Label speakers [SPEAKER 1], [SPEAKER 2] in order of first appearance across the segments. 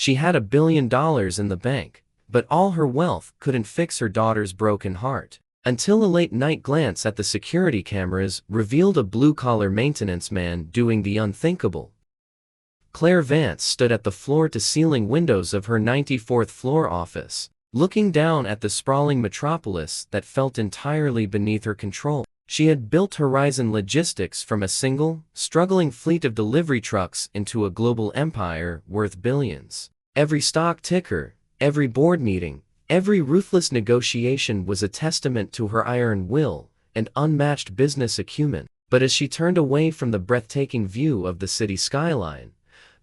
[SPEAKER 1] She had $1 billion in the bank, but all her wealth couldn't fix her daughter's broken heart. Until a late-night glance at the security cameras revealed a blue-collar maintenance man doing the unthinkable. Claire Vance stood at the floor-to-ceiling windows of her 94th floor office, looking down at the sprawling metropolis that felt entirely beneath her control. She had built Horizon Logistics from a single, struggling fleet of delivery trucks into a global empire worth billions. Every stock ticker, every board meeting, every ruthless negotiation was a testament to her iron will and unmatched business acumen. But as she turned away from the breathtaking view of the city skyline,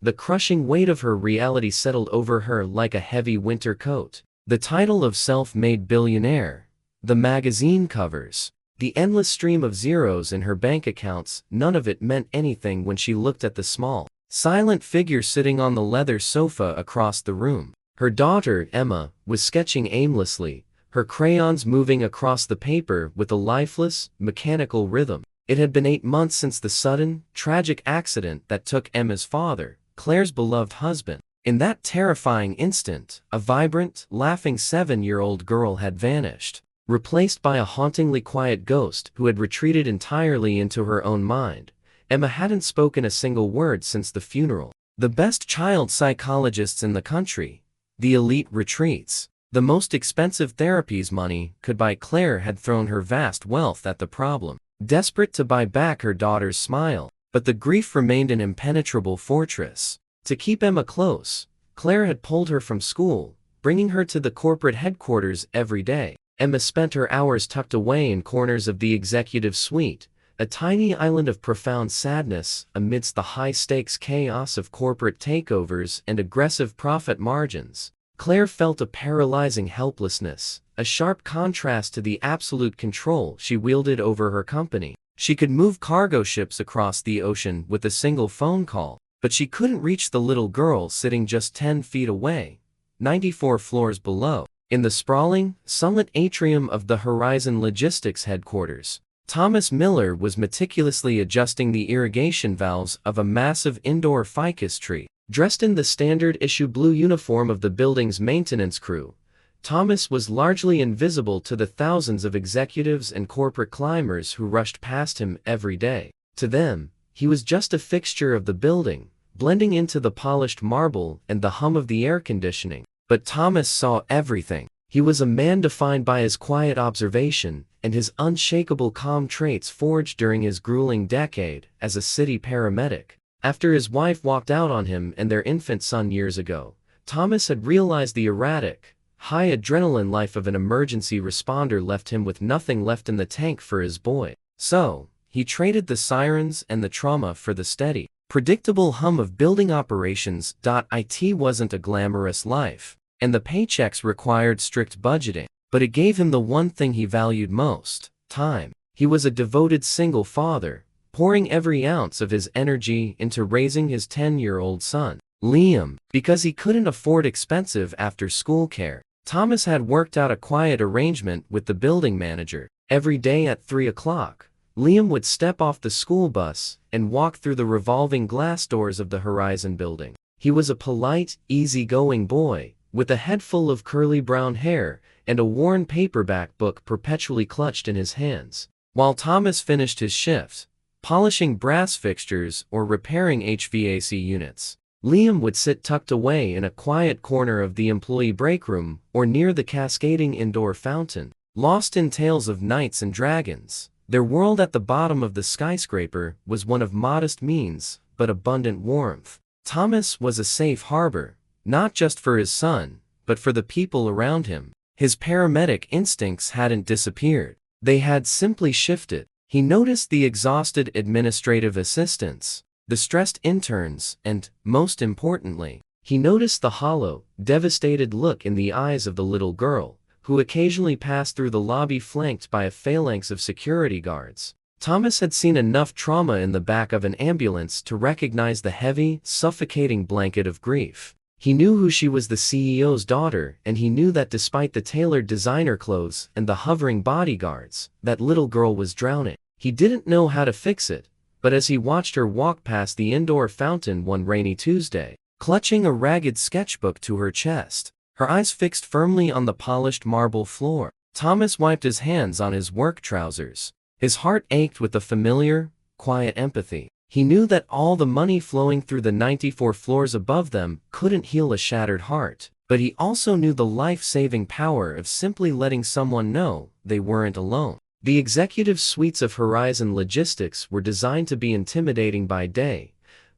[SPEAKER 1] the crushing weight of her reality settled over her like a heavy winter coat. The title of self-made billionaire, the magazine covers, the endless stream of zeros in her bank accounts, none of it meant anything when she looked at the small, silent figure sitting on the leather sofa across the room. Her daughter, Emma, was sketching aimlessly, her crayons moving across the paper with a lifeless, mechanical rhythm. It had been 8 months since the sudden, tragic accident that took Emma's father, Claire's beloved husband. In that terrifying instant, a vibrant, laughing 7-year-old girl had vanished, replaced by a hauntingly quiet ghost who had retreated entirely into her own mind. Emma hadn't spoken a single word since the funeral. The best child psychologists in the country, the elite retreats, the most expensive therapies money could buy. Claire had thrown her vast wealth at the problem, desperate to buy back her daughter's smile. But the grief remained an impenetrable fortress. To keep Emma close, Claire had pulled her from school, bringing her to the corporate headquarters every day. Emma spent her hours tucked away in corners of the executive suite, a tiny island of profound sadness amidst the high-stakes chaos of corporate takeovers and aggressive profit margins. Claire felt a paralyzing helplessness, a sharp contrast to the absolute control she wielded over her company. She could move cargo ships across the ocean with a single phone call, but she couldn't reach the little girl sitting just 10 feet away, 94 floors below. In the sprawling, sunlit atrium of the Horizon Logistics headquarters, Thomas Miller was meticulously adjusting the irrigation valves of a massive indoor ficus tree. Dressed in the standard-issue blue uniform of the building's maintenance crew, Thomas was largely invisible to the thousands of executives and corporate climbers who rushed past him every day. To them, he was just a fixture of the building, blending into the polished marble and the hum of the air conditioning. But Thomas saw everything. He was a man defined by his quiet observation and his unshakable calm traits forged during his grueling decade as a city paramedic. After his wife walked out on him and their infant son years ago, Thomas had realized the erratic, high adrenaline life of an emergency responder left him with nothing left in the tank for his boy. So, he traded the sirens and the trauma for the steady, predictable hum of building operations. It wasn't a glamorous life, and the paychecks required strict budgeting, but it gave him the one thing he valued most: time. He was a devoted single father, pouring every ounce of his energy into raising his 10-year-old son, Liam. Because he couldn't afford expensive after-school care, Thomas had worked out a quiet arrangement with the building manager. Every day at 3 o'clock, Liam would step off the school bus and walk through the revolving glass doors of the Horizon building. He was a polite, easygoing boy, with a head full of curly brown hair and a worn paperback book perpetually clutched in his hands. While Thomas finished his shift, polishing brass fixtures or repairing HVAC units, Liam would sit tucked away in a quiet corner of the employee break room or near the cascading indoor fountain. Lost in tales of knights and dragons, their world at the bottom of the skyscraper was one of modest means but abundant warmth. Thomas was a safe harbor, not just for his son, but for the people around him. His paramedic instincts hadn't disappeared. They had simply shifted. He noticed the exhausted administrative assistants, the stressed interns, and, most importantly, he noticed the hollow, devastated look in the eyes of the little girl, who occasionally passed through the lobby flanked by a phalanx of security guards. Thomas had seen enough trauma in the back of an ambulance to recognize the heavy, suffocating blanket of grief. He knew who she was, the CEO's daughter, and he knew that despite the tailored designer clothes and the hovering bodyguards, that little girl was drowning. He didn't know how to fix it, but as he watched her walk past the indoor fountain one rainy Tuesday, clutching a ragged sketchbook to her chest, her eyes fixed firmly on the polished marble floor. Thomas wiped his hands on his work trousers. His heart ached with a familiar, quiet empathy. He knew that all the money flowing through the 94 floors above them couldn't heal a shattered heart, but he also knew the life-saving power of simply letting someone know they weren't alone. The executive suites of Horizon Logistics were designed to be intimidating by day,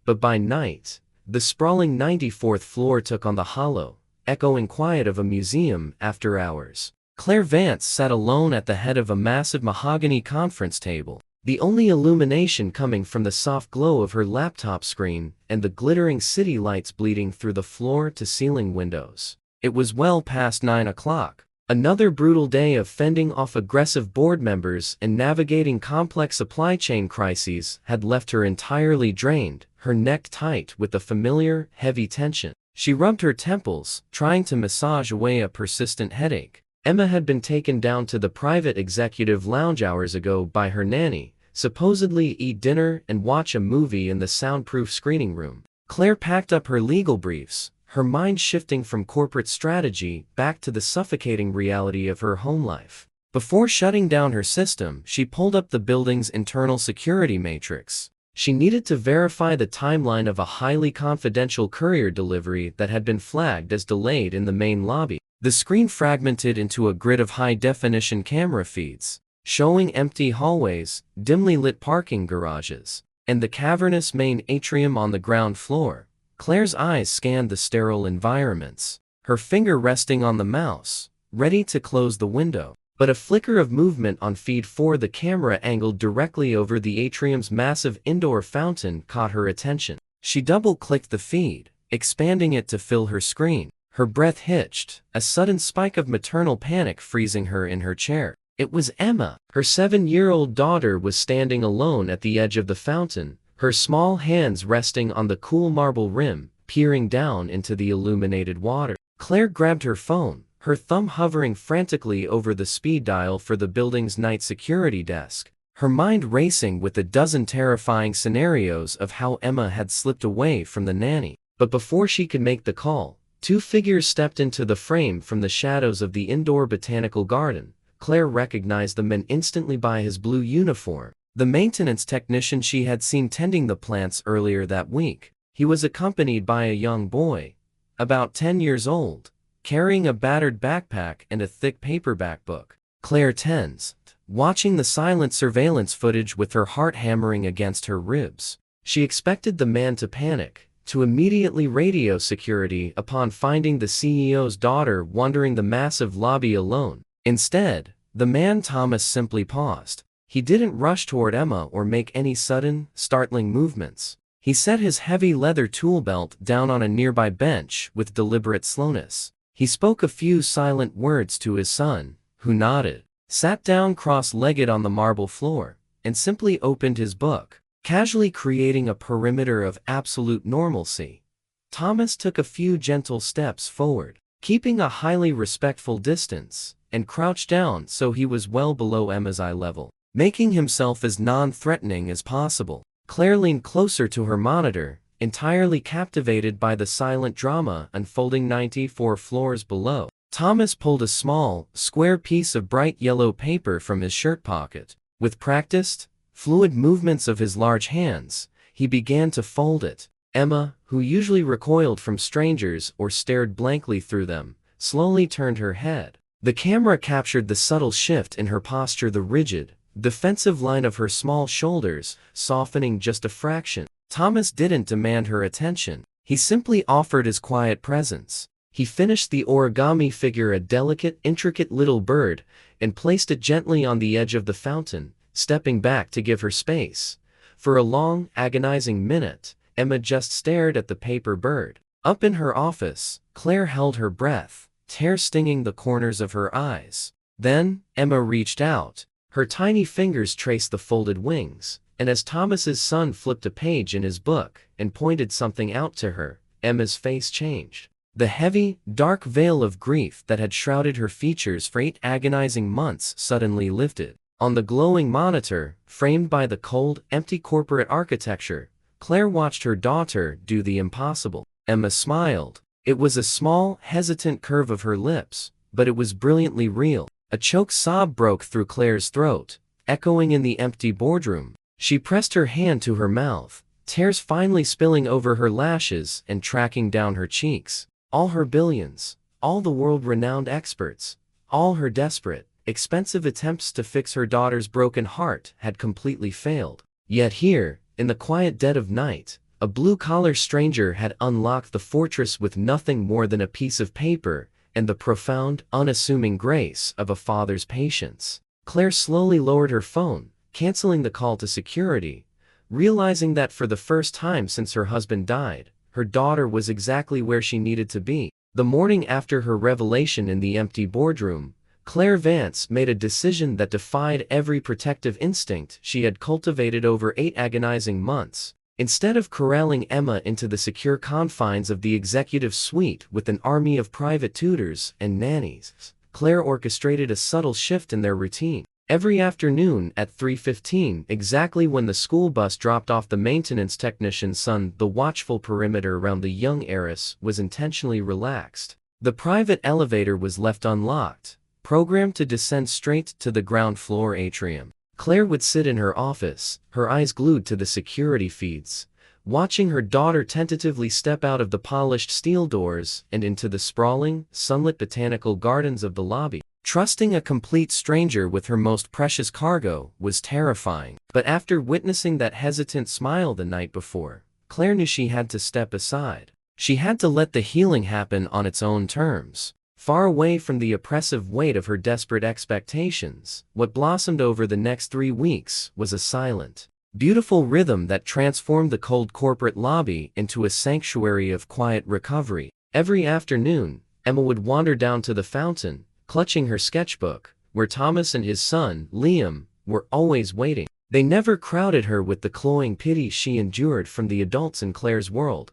[SPEAKER 1] but by night, the sprawling 94th floor took on the hollow, echoing quiet of a museum after hours. Claire Vance sat alone at the head of a massive mahogany conference table, the only illumination coming from the soft glow of her laptop screen and the glittering city lights bleeding through the floor-to-ceiling windows. It was well past 9 o'clock. Another brutal day of fending off aggressive board members and navigating complex supply chain crises had left her entirely drained, her neck tight with the familiar, heavy tension. She rubbed her temples, trying to massage away a persistent headache. Emma had been taken down to the private executive lounge hours ago by her nanny, supposedly eat dinner and watch a movie in the soundproof screening room. Claire packed up her legal briefs, her mind shifting from corporate strategy back to the suffocating reality of her home life. Before shutting down her system, she pulled up the building's internal security matrix. She needed to verify the timeline of a highly confidential courier delivery that had been flagged as delayed in the main lobby. The screen fragmented into a grid of high-definition camera feeds, showing empty hallways, dimly lit parking garages, and the cavernous main atrium on the ground floor. Claire's eyes scanned the sterile environments, her finger resting on the mouse, ready to close the window. But a flicker of movement on feed 4, the camera angled directly over the atrium's massive indoor fountain, caught her attention. She double-clicked the feed, expanding it to fill her screen. Her breath hitched, a sudden spike of maternal panic freezing her in her chair. It was Emma. Her 7-year-old daughter was standing alone at the edge of the fountain, her small hands resting on the cool marble rim, peering down into the illuminated water. Claire grabbed her phone, her thumb hovering frantically over the speed dial for the building's night security desk, her mind racing with a dozen terrifying scenarios of how Emma had slipped away from the nanny. But before she could make the call, 2 figures stepped into the frame from the shadows of the indoor botanical garden. Claire recognized the man instantly by his blue uniform, the maintenance technician she had seen tending the plants earlier that week. He was accompanied by a young boy, about 10 years old, carrying a battered backpack and a thick paperback book. Claire tensed, watching the silent surveillance footage with her heart hammering against her ribs. She expected the man to panic, to immediately radio security upon finding the CEO's daughter wandering the massive lobby alone. Instead, the man Thomas simply paused. He didn't rush toward Emma or make any sudden, startling movements. He set his heavy leather tool belt down on a nearby bench with deliberate slowness. He spoke a few silent words to his son, who nodded, sat down cross-legged on the marble floor, and simply opened his book, casually creating a perimeter of absolute normalcy. Thomas took a few gentle steps forward, keeping a highly respectful distance, and crouched down so he was well below Emma's eye level, making himself as non-threatening as possible. Claire leaned closer to her monitor, entirely captivated by the silent drama unfolding 94 floors below. Thomas pulled a small, square piece of bright yellow paper from his shirt pocket. With practiced, fluid movements of his large hands, he began to fold it. Emma, who usually recoiled from strangers or stared blankly through them, slowly turned her head. The camera captured the subtle shift in her posture, the rigid, defensive line of her small shoulders, softening just a fraction. Thomas didn't demand her attention. He simply offered his quiet presence. He finished the origami figure, a delicate, intricate little bird, and placed it gently on the edge of the fountain, stepping back to give her space. For a long, agonizing minute, Emma just stared at the paper bird. Up in her office, Claire held her breath, tear stinging the corners of her eyes. Then, Emma reached out. Her tiny fingers traced the folded wings, and as Thomas's son flipped a page in his book and pointed something out to her, Emma's face changed. The heavy, dark veil of grief that had shrouded her features for 8 agonizing months suddenly lifted. On the glowing monitor, framed by the cold, empty corporate architecture, Claire watched her daughter do the impossible. Emma smiled. It was a small, hesitant curve of her lips, but it was brilliantly real. A choked sob broke through Claire's throat, echoing in the empty boardroom. She pressed her hand to her mouth, tears finally spilling over her lashes and tracking down her cheeks. All her billions, all the world-renowned experts, all her desperate, expensive attempts to fix her daughter's broken heart had completely failed. Yet here, in the quiet dead of night, a blue-collar stranger had unlocked the fortress with nothing more than a piece of paper and the profound, unassuming grace of a father's patience. Claire slowly lowered her phone, canceling the call to security, realizing that for the first time since her husband died, her daughter was exactly where she needed to be. The morning after her revelation in the empty boardroom, Claire Vance made a decision that defied every protective instinct she had cultivated over 8 agonizing months. Instead of corralling Emma into the secure confines of the executive suite with an army of private tutors and nannies, Claire orchestrated a subtle shift in their routine. Every afternoon at 3:15, exactly when the school bus dropped off the maintenance technician's son, the watchful perimeter around the young heiress was intentionally relaxed. The private elevator was left unlocked, programmed to descend straight to the ground floor atrium. Claire would sit in her office, her eyes glued to the security feeds, watching her daughter tentatively step out of the polished steel doors and into the sprawling, sunlit botanical gardens of the lobby. Trusting a complete stranger with her most precious cargo was terrifying. But after witnessing that hesitant smile the night before, Claire knew she had to step aside. She had to let the healing happen on its own terms. Far away from the oppressive weight of her desperate expectations, what blossomed over the next 3 weeks was a silent, beautiful rhythm that transformed the cold corporate lobby into a sanctuary of quiet recovery. Every afternoon, Emma would wander down to the fountain, clutching her sketchbook, where Thomas and his son, Liam, were always waiting. They never crowded her with the cloying pity she endured from the adults in Claire's world,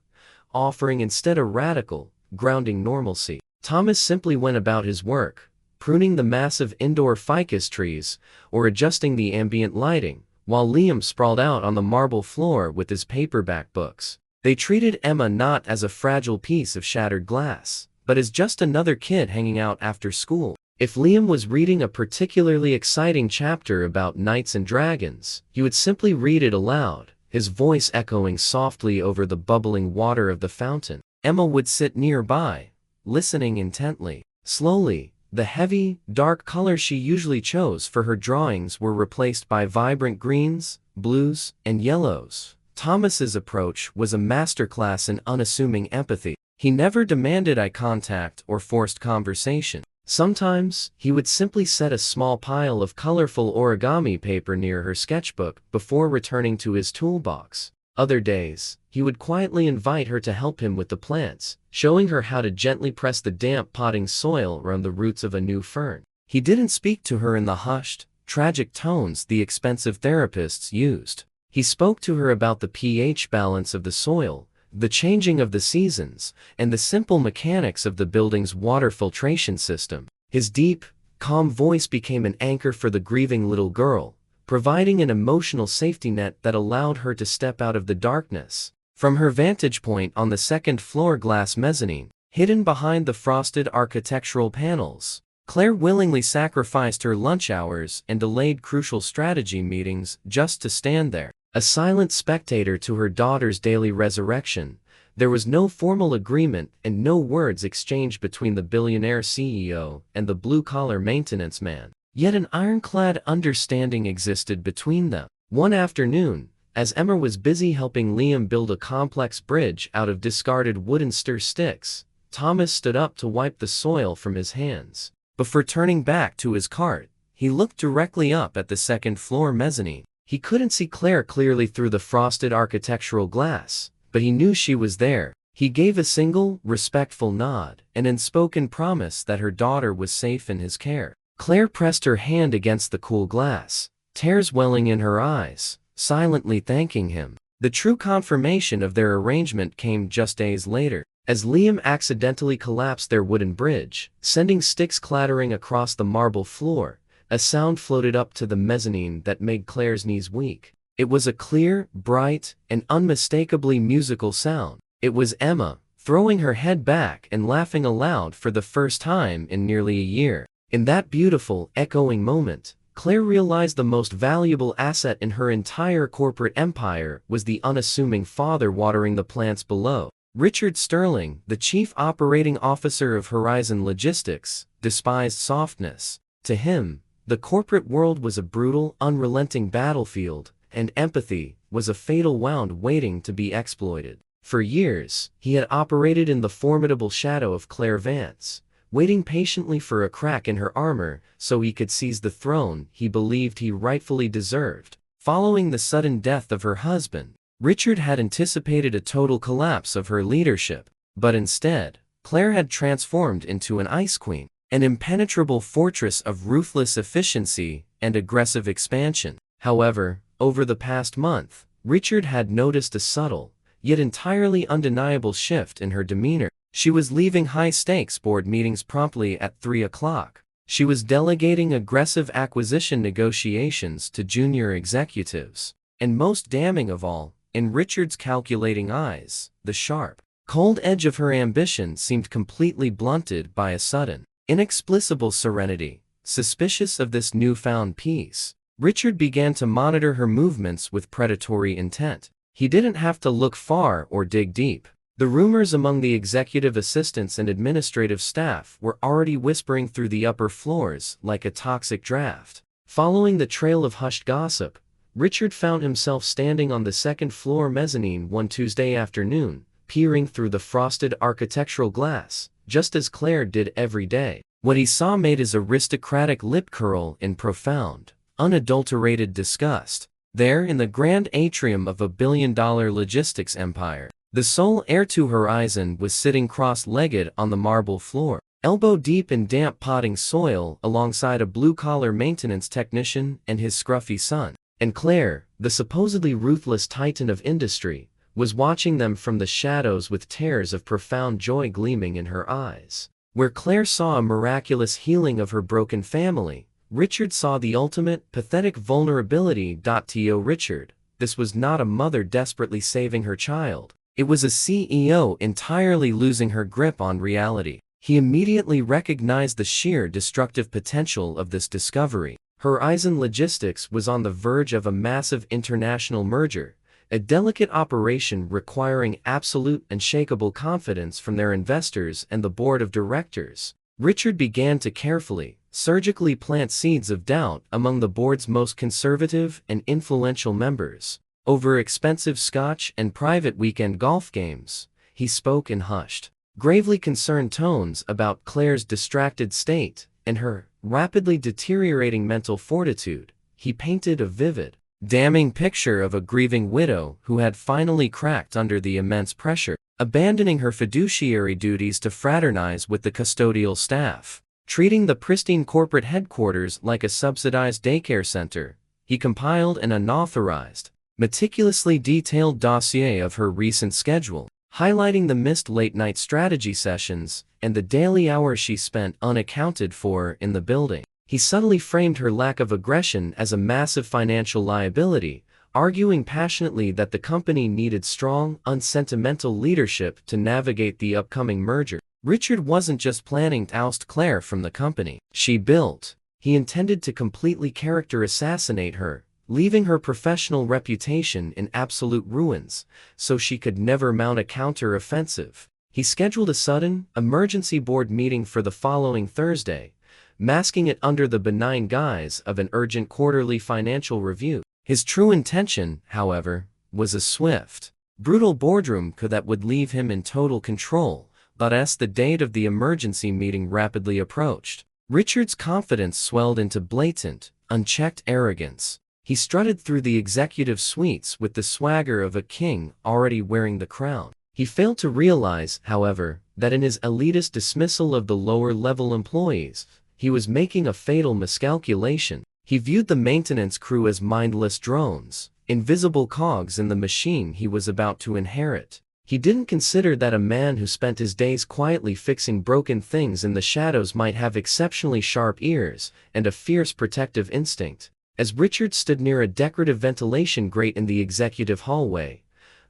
[SPEAKER 1] offering instead a radical, grounding normalcy. Thomas simply went about his work, pruning the massive indoor ficus trees or adjusting the ambient lighting, while Liam sprawled out on the marble floor with his paperback books. They treated Emma not as a fragile piece of shattered glass, but as just another kid hanging out after school. If Liam was reading a particularly exciting chapter about knights and dragons, he would simply read it aloud, his voice echoing softly over the bubbling water of the fountain. Emma would sit nearby, listening intently. Slowly, the heavy, dark colors she usually chose for her drawings were replaced by vibrant greens, blues, and yellows. Thomas's approach was a masterclass in unassuming empathy. He never demanded eye contact or forced conversation. Sometimes, he would simply set a small pile of colorful origami paper near her sketchbook before returning to his toolbox. Other days, he would quietly invite her to help him with the plants, showing her how to gently press the damp potting soil around the roots of a new fern. He didn't speak to her in the hushed, tragic tones the expensive therapists used. He spoke to her about the pH balance of the soil, the changing of the seasons, and the simple mechanics of the building's water filtration system. His deep, calm voice became an anchor for the grieving little girl, providing an emotional safety net that allowed her to step out of the darkness. From her vantage point on the second-floor glass mezzanine, hidden behind the frosted architectural panels, Claire willingly sacrificed her lunch hours and delayed crucial strategy meetings just to stand there, a silent spectator to her daughter's daily resurrection. There was no formal agreement and no words exchanged between the billionaire CEO and the blue-collar maintenance man. Yet an ironclad understanding existed between them. One afternoon, as Emma was busy helping Liam build a complex bridge out of discarded wooden stir sticks, Thomas stood up to wipe the soil from his hands. Before turning back to his cart, he looked directly up at the second-floor mezzanine. He couldn't see Claire clearly through the frosted architectural glass, but he knew she was there. He gave a single, respectful nod, an unspoken promise that her daughter was safe in his care. Claire pressed her hand against the cool glass, tears welling in her eyes, silently thanking him. The true confirmation of their arrangement came just days later, as Liam accidentally collapsed their wooden bridge, sending sticks clattering across the marble floor. A sound floated up to the mezzanine that made Claire's knees weak. It was a clear, bright, and unmistakably musical sound. It was Emma, throwing her head back and laughing aloud for the first time in nearly a year. In that beautiful, echoing moment, Claire realized the most valuable asset in her entire corporate empire was the unassuming father watering the plants below. Richard Sterling, the chief operating officer of Horizon Logistics, despised softness. To him, the corporate world was a brutal, unrelenting battlefield, and empathy was a fatal wound waiting to be exploited. For years, he had operated in the formidable shadow of Claire Vance, waiting patiently for a crack in her armor so he could seize the throne he believed he rightfully deserved. Following the sudden death of her husband, Richard had anticipated a total collapse of her leadership, but instead, Claire had transformed into an ice queen, an impenetrable fortress of ruthless efficiency and aggressive expansion. However, over the past month, Richard had noticed a subtle, yet entirely undeniable shift in her demeanor. She was leaving high-stakes board meetings promptly at 3 o'clock. She was delegating aggressive acquisition negotiations to junior executives. And most damning of all, in Richard's calculating eyes, the sharp, cold edge of her ambition seemed completely blunted by a sudden, inexplicable serenity. Suspicious of this newfound peace, Richard began to monitor her movements with predatory intent. He didn't have to look far or dig deep. The rumors among the executive assistants and administrative staff were already whispering through the upper floors like a toxic draft. Following the trail of hushed gossip, Richard found himself standing on the second-floor mezzanine one Tuesday afternoon, peering through the frosted architectural glass, just as Claire did every day. What he saw made his aristocratic lip curl in profound, unadulterated disgust. There in the grand atrium of a billion-dollar logistics empire, the sole heir to Horizon was sitting cross-legged on the marble floor, elbow-deep in damp potting soil alongside a blue-collar maintenance technician and his scruffy son. And Claire, the supposedly ruthless titan of industry, was watching them from the shadows with tears of profound joy gleaming in her eyes. Where Claire saw a miraculous healing of her broken family, Richard saw the ultimate, pathetic vulnerability. To Richard, this was not a mother desperately saving her child. It was a CEO entirely losing her grip on reality. He immediately recognized the sheer destructive potential of this discovery. Horizon Logistics was on the verge of a massive international merger, a delicate operation requiring absolute unshakable confidence from their investors and the board of directors. Richard began to carefully, surgically plant seeds of doubt among the board's most conservative and influential members. Over expensive scotch and private weekend golf games, he spoke in hushed, gravely concerned tones about Claire's distracted state and her rapidly deteriorating mental fortitude. He painted a vivid, damning picture of a grieving widow who had finally cracked under the immense pressure, abandoning her fiduciary duties to fraternize with the custodial staff. Treating the pristine corporate headquarters like a subsidized daycare center, he compiled an unauthorized, meticulously detailed dossier of her recent schedule, highlighting the missed late-night strategy sessions and the daily hours she spent unaccounted for in the building. He subtly framed her lack of aggression as a massive financial liability, arguing passionately that the company needed strong, unsentimental leadership to navigate the upcoming merger. Richard wasn't just planning to oust Claire from the company she built. He intended to completely character assassinate her, leaving her professional reputation in absolute ruins, so she could never mount a counter-offensive. He scheduled a sudden, emergency board meeting for the following Thursday, masking it under the benign guise of an urgent quarterly financial review. His true intention, however, was a swift, brutal boardroom coup that would leave him in total control. But as the date of the emergency meeting rapidly approached, Richard's confidence swelled into blatant, unchecked arrogance. He strutted through the executive suites with the swagger of a king already wearing the crown. He failed to realize, however, that in his elitist dismissal of the lower-level employees, he was making a fatal miscalculation. He viewed the maintenance crew as mindless drones, invisible cogs in the machine he was about to inherit. He didn't consider that a man who spent his days quietly fixing broken things in the shadows might have exceptionally sharp ears and a fierce protective instinct. As Richard stood near a decorative ventilation grate in the executive hallway,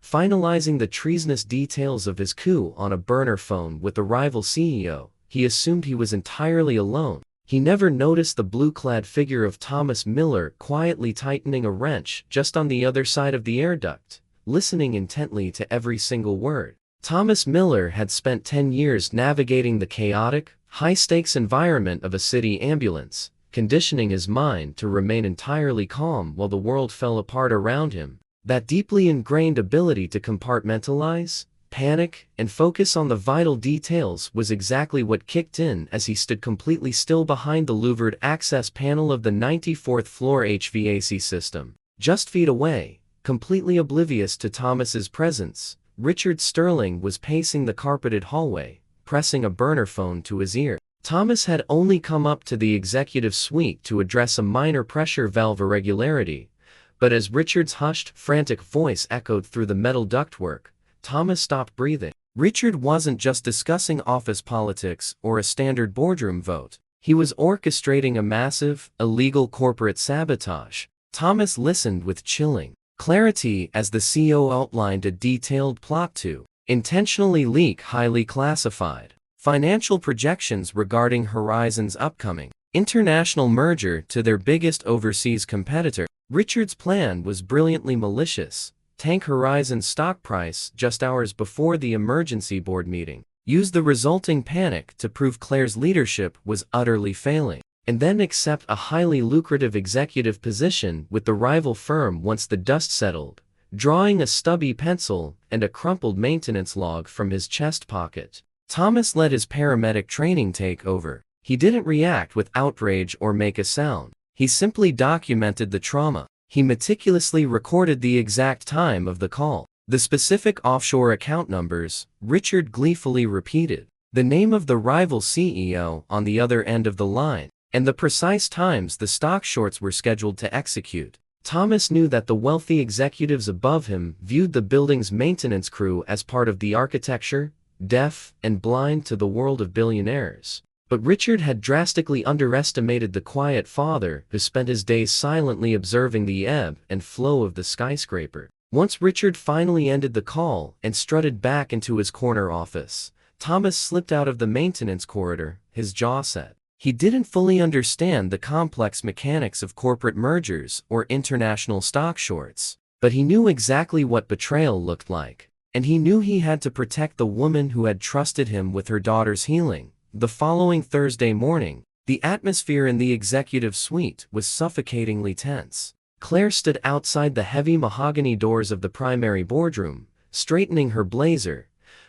[SPEAKER 1] finalizing the treasonous details of his coup on a burner phone with the rival CEO. He assumed he was entirely alone. He never noticed the blue-clad figure of Thomas Miller quietly tightening a wrench just on the other side of the air duct, listening intently to every single word. Thomas Miller had spent 10 years navigating the chaotic, high-stakes environment of a city ambulance, conditioning his mind to remain entirely calm while the world fell apart around him. That deeply ingrained ability to compartmentalize, panic, and focus on the vital details was exactly what kicked in as he stood completely still behind the louvered access panel of the 94th floor HVAC system. Just feet away, completely oblivious to Thomas's presence, Richard Sterling was pacing the carpeted hallway, pressing a burner phone to his ear. Thomas had only come up to the executive suite to address a minor pressure valve irregularity, but as Richard's hushed, frantic voice echoed through the metal ductwork, Thomas stopped breathing. Richard wasn't just discussing office politics or a standard boardroom vote. He was orchestrating a massive, illegal corporate sabotage. Thomas listened with chilling clarity as the CEO outlined a detailed plot to intentionally leak highly classified financial projections regarding Horizon's upcoming international merger to their biggest overseas competitor. Richard's plan was brilliantly malicious. Tank Horizon's stock price just hours before the emergency board meeting. Use the resulting panic to prove Claire's leadership was utterly failing, and then accept a highly lucrative executive position with the rival firm once the dust settled, drawing a stubby pencil and a crumpled maintenance log from his chest pocket. Thomas let his paramedic training take over. He didn't react with outrage or make a sound. He simply documented the trauma. He meticulously recorded the exact time of the call, the specific offshore account numbers. Richard gleefully repeated the name of the rival CEO on the other end of the line, and the precise times the stock shorts were scheduled to execute. Thomas knew that the wealthy executives above him viewed the building's maintenance crew as part of the architecture, deaf and blind to the world of billionaires. But Richard had drastically underestimated the quiet father who spent his days silently observing the ebb and flow of the skyscraper. Once Richard finally ended the call and strutted back into his corner office, Thomas slipped out of the maintenance corridor, his jaw set. He didn't fully understand the complex mechanics of corporate mergers or international stock shorts, but he knew exactly what betrayal looked like, and he knew he had to protect the woman who had trusted him with her daughter's healing. The following Thursday morning, the atmosphere in the executive suite was suffocatingly tense. Claire stood outside the heavy mahogany doors of the primary boardroom, straightening her blazer,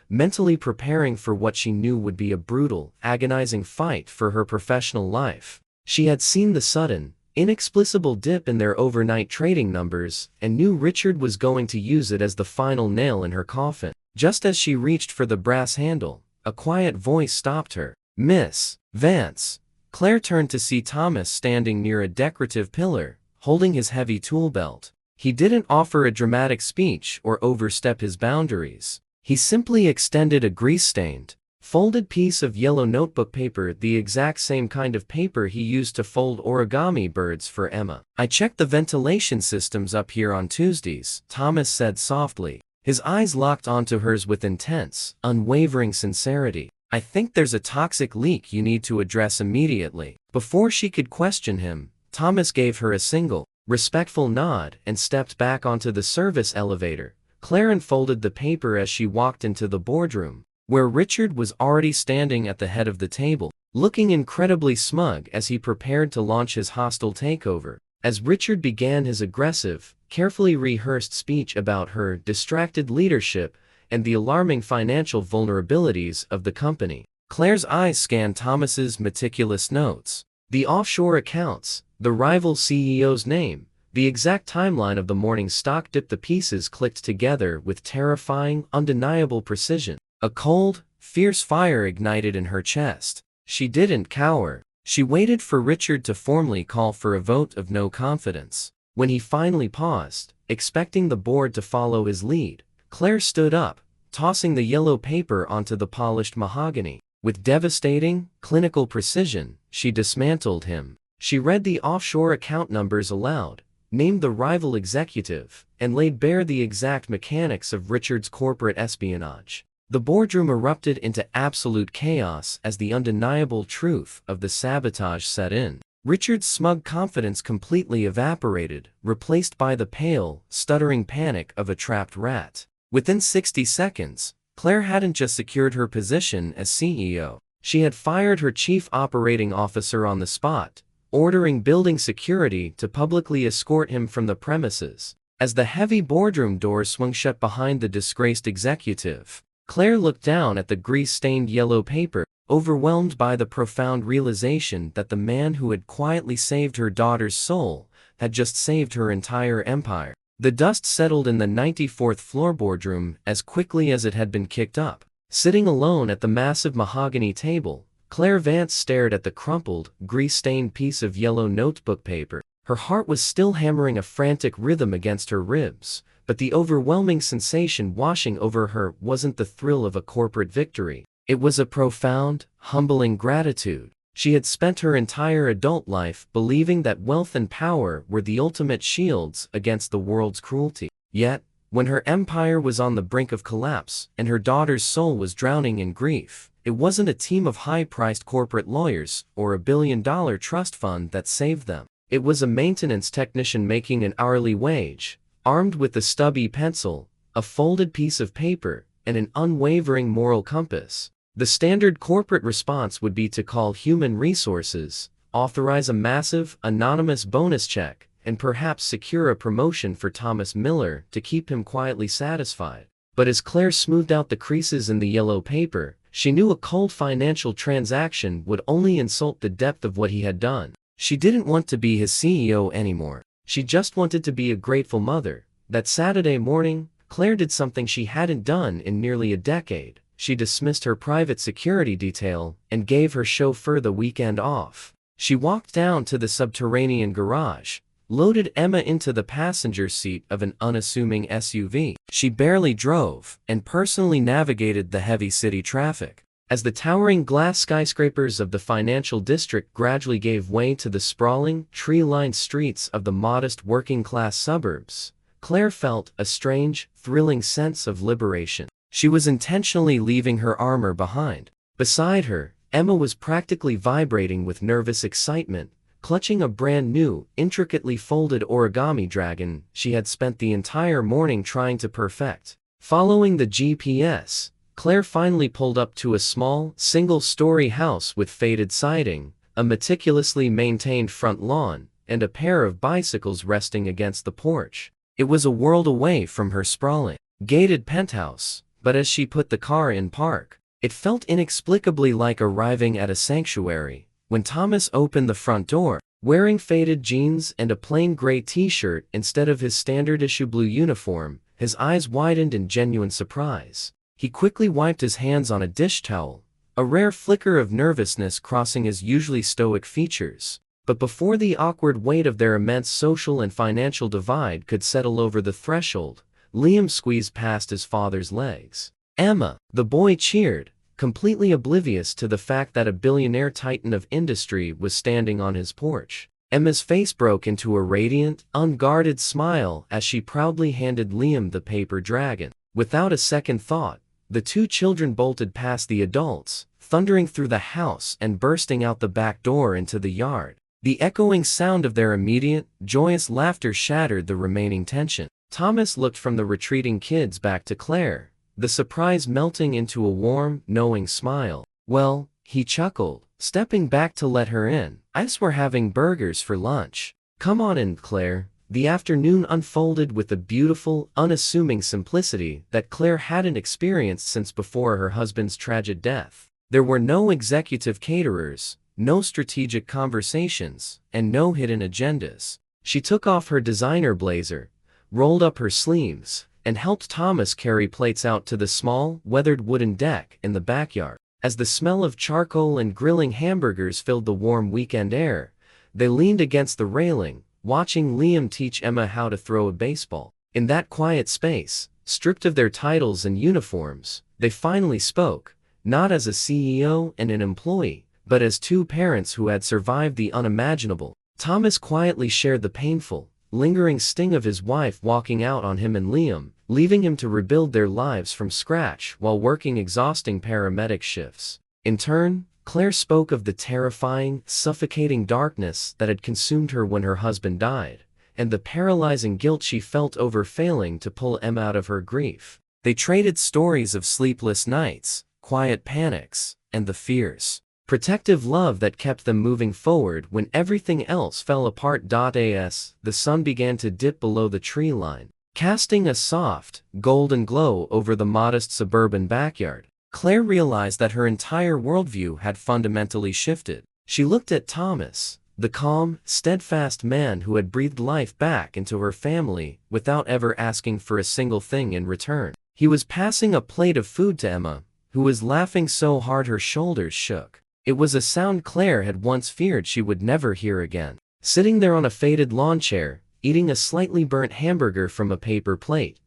[SPEAKER 1] mentally preparing for what she knew would be a brutal, agonizing fight for her professional life. She had seen the sudden, inexplicable dip in their overnight trading numbers and knew Richard was going to use it as the final nail in her coffin. Just as she reached for the brass handle, a quiet voice stopped her. "Miss Vance." Claire turned to see Thomas standing near a decorative pillar, holding his heavy tool belt. He didn't offer a dramatic speech or overstep his boundaries. He simply extended a grease-stained, folded piece of yellow notebook paper, the exact same kind of paper he used to fold origami birds for Emma. "I checked the ventilation systems up here on Tuesdays," Thomas said softly. His eyes locked onto hers with intense, unwavering sincerity. "I think there's a toxic leak you need to address immediately." Before she could question him, Thomas gave her a single, respectful nod and stepped back onto the service elevator. Claire unfolded the paper as she walked into the boardroom, where Richard was already standing at the head of the table, looking incredibly smug as he prepared to launch his hostile takeover. As Richard began his aggressive, carefully rehearsed speech about her distracted leadership and the alarming financial vulnerabilities of the company, Claire's eyes scanned Thomas's meticulous notes. The offshore accounts, the rival CEO's name, the exact timeline of the morning's stock dip. The pieces clicked together with terrifying, undeniable precision. A cold, fierce fire ignited in her chest. She didn't cower. She waited for Richard to formally call for a vote of no confidence. When he finally paused, expecting the board to follow his lead, Claire stood up, tossing the yellow paper onto the polished mahogany. With devastating, clinical precision, she dismantled him. She read the offshore account numbers aloud, named the rival executive, and laid bare the exact mechanics of Richard's corporate espionage. The boardroom erupted into absolute chaos as the undeniable truth of the sabotage set in. Richard's smug confidence completely evaporated, replaced by the pale, stuttering panic of a trapped rat. Within 60 seconds, Claire hadn't just secured her position as CEO. She had fired her chief operating officer on the spot, ordering building security to publicly escort him from the premises. As the heavy boardroom doors swung shut behind the disgraced executive, Claire looked down at the grease-stained yellow paper, overwhelmed by the profound realization that the man who had quietly saved her daughter's soul had just saved her entire empire. The dust settled in the 94th floor boardroom as quickly as it had been kicked up. Sitting alone at the massive mahogany table, Claire Vance stared at the crumpled, grease-stained piece of yellow notebook paper. Her heart was still hammering a frantic rhythm against her ribs, but the overwhelming sensation washing over her wasn't the thrill of a corporate victory. It was a profound, humbling gratitude. She had spent her entire adult life believing that wealth and power were the ultimate shields against the world's cruelty. Yet, when her empire was on the brink of collapse and her daughter's soul was drowning in grief, it wasn't a team of high-priced corporate lawyers or a billion-dollar trust fund that saved them. It was a maintenance technician making an hourly wage, armed with a stubby pencil, a folded piece of paper, and an unwavering moral compass. The standard corporate response would be to call human resources, authorize a massive, anonymous bonus check, and perhaps secure a promotion for Thomas Miller to keep him quietly satisfied. But as Claire smoothed out the creases in the yellow paper, she knew a cold financial transaction would only insult the depth of what he had done. She didn't want to be his CEO anymore. She just wanted to be a grateful mother. That Saturday morning, Claire did something she hadn't done in nearly a decade. She dismissed her private security detail and gave her chauffeur the weekend off. She walked down to the subterranean garage, loaded Emma into the passenger seat of an unassuming SUV. She barely drove and personally navigated the heavy city traffic. As the towering glass skyscrapers of the financial district gradually gave way to the sprawling, tree-lined streets of the modest working-class suburbs, Claire felt a strange, thrilling sense of liberation. She was intentionally leaving her armor behind. Beside her, Emma was practically vibrating with nervous excitement, clutching a brand new, intricately folded origami dragon she had spent the entire morning trying to perfect. Following the GPS, Claire finally pulled up to a small, single-story house with faded siding, a meticulously maintained front lawn, and a pair of bicycles resting against the porch. It was a world away from her sprawling, gated penthouse, but as she put the car in park, it felt inexplicably like arriving at a sanctuary. When Thomas opened the front door, wearing faded jeans and a plain gray t-shirt instead of his standard-issue blue uniform, his eyes widened in genuine surprise. He quickly wiped his hands on a dish towel, a rare flicker of nervousness crossing his usually stoic features. But before the awkward weight of their immense social and financial divide could settle over the threshold, Liam squeezed past his father's legs. "Emma," the boy cheered, completely oblivious to the fact that a billionaire titan of industry was standing on his porch. Emma's face broke into a radiant, unguarded smile as she proudly handed Liam the paper dragon. Without a second thought, the two children bolted past the adults, thundering through the house and bursting out the back door into the yard. The echoing sound of their immediate, joyous laughter shattered the remaining tension. Thomas looked from the retreating kids back to Claire, the surprise melting into a warm, knowing smile. "Well," he chuckled, stepping back to let her in, "I guess we're having burgers for lunch. Come on in, Claire." The afternoon unfolded with a beautiful, unassuming simplicity that Claire hadn't experienced since before her husband's tragic death. There were no executive caterers, no strategic conversations, and no hidden agendas. She took off her designer blazer, rolled up her sleeves, and helped Thomas carry plates out to the small, weathered wooden deck in the backyard. As the smell of charcoal and grilling hamburgers filled the warm weekend air, they leaned against the railing, watching Liam teach Emma how to throw a baseball. In that quiet space, stripped of their titles and uniforms, they finally spoke, not as a CEO and an employee, but as two parents who had survived the unimaginable. Thomas quietly shared the painful, lingering sting of his wife walking out on him and Liam, leaving him to rebuild their lives from scratch while working exhausting paramedic shifts. In turn, Claire spoke of the terrifying, suffocating darkness that had consumed her when her husband died, and the paralyzing guilt she felt over failing to pull Emma out of her grief. They traded stories of sleepless nights, quiet panics, and the fierce, protective love that kept them moving forward when everything else fell apart. As the sun began to dip below the tree line, casting a soft, golden glow over the modest suburban backyard, Claire realized that her entire worldview had fundamentally shifted. She looked at Thomas, the calm, steadfast man who had breathed life back into her family without ever asking for a single thing in return. He was passing a plate of food to Emma, who was laughing so hard her shoulders shook. It was a sound Claire had once feared she would never hear again. Sitting there on a faded lawn chair, eating a slightly burnt hamburger from a paper plate,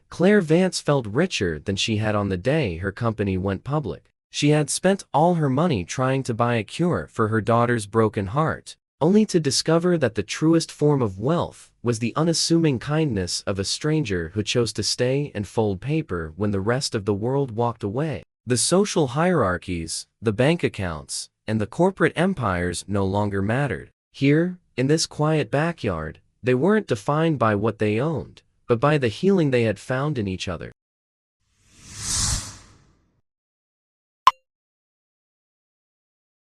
[SPEAKER 1] Claire Vance felt richer than she had on the day her company went public. She had spent all her money trying to buy a cure for her daughter's broken heart, only to discover that the truest form of wealth was the unassuming kindness of a stranger who chose to stay and fold paper when the rest of the world walked away. The social hierarchies, the bank accounts, and the corporate empires no longer mattered. Here, in this quiet backyard, they weren't defined by what they owned, but by the healing they had found in each other.